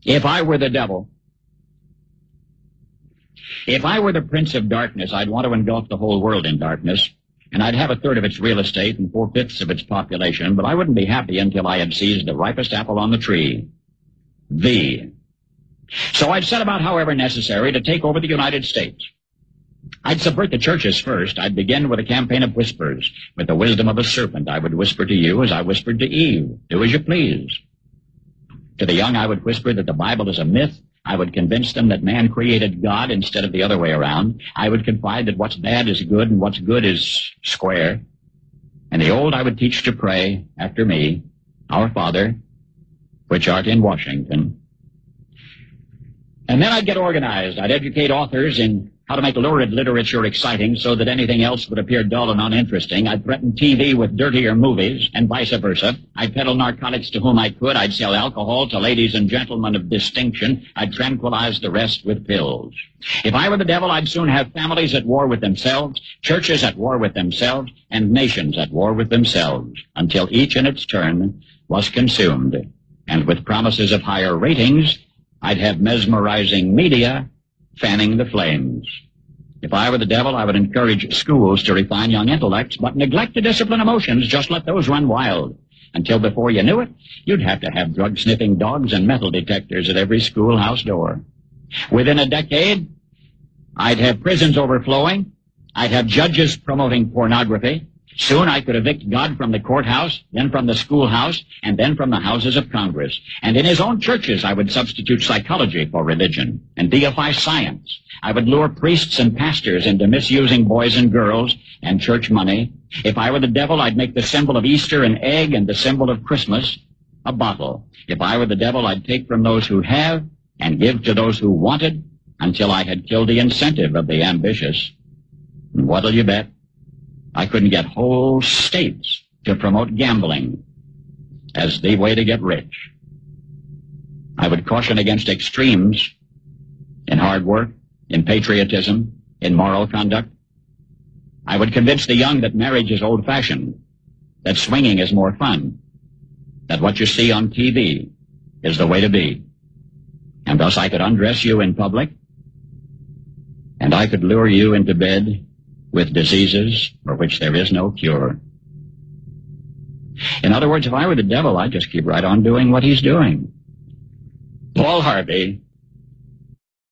If I were the devil, if I were the prince of darkness, I'd want to engulf the whole world in darkness, and I'd have a third of its real estate and 4/5 of its population, but I wouldn't be happy until I had seized the ripest apple on the tree. So I'd set about, however necessary, to take over the United States. I'd subvert the churches first. I'd begin with a campaign of whispers. With the wisdom of a serpent, I would whisper to you as I whispered to Eve, do as you please. To the young, I would whisper that the Bible is a myth. I would convince them that man created God instead of the other way around. I would confide that what's bad is good and what's good is square. And the old I would teach to pray after me, Our Father, which art in Washington. And then I'd get organized. I'd educate authors in how to make lurid literature exciting so that anything else would appear dull and uninteresting. I'd threaten TV with dirtier movies and vice versa. I'd peddle narcotics to whom I could. I'd sell alcohol to ladies and gentlemen of distinction. I'd tranquilize the rest with pills. If I were the devil, I'd soon have families at war with themselves, churches at war with themselves, and nations at war with themselves, until each in its turn was consumed. And with promises of higher ratings, I'd have mesmerizing media fanning the flames. If I were the devil, I would encourage schools to refine young intellects, but neglect to discipline emotions. Just let those run wild. Until before you knew it, you'd have to have drug-sniffing dogs and metal detectors at every schoolhouse door. Within a decade, I'd have prisons overflowing. I'd have judges promoting pornography. Soon I could evict God from the courthouse, then from the schoolhouse, and then from the houses of Congress. And in his own churches, I would substitute psychology for religion and deify science. I would lure priests and pastors into misusing boys and girls and church money. If I were the devil, I'd make the symbol of Easter an egg and the symbol of Christmas a bottle. If I were the devil, I'd take from those who have and give to those who wanted until I had killed the incentive of the ambitious. And what'll you bet? I couldn't get whole states to promote gambling as the way to get rich. I would caution against extremes in hard work, in patriotism, in moral conduct. I would convince the young that marriage is old-fashioned, that swinging is more fun, that what you see on TV is the way to be. And thus I could undress you in public, and I could lure you into bed with diseases for which there is no cure. In other words, if I were the devil, I'd just keep right on doing what he's doing. Paul Harvey,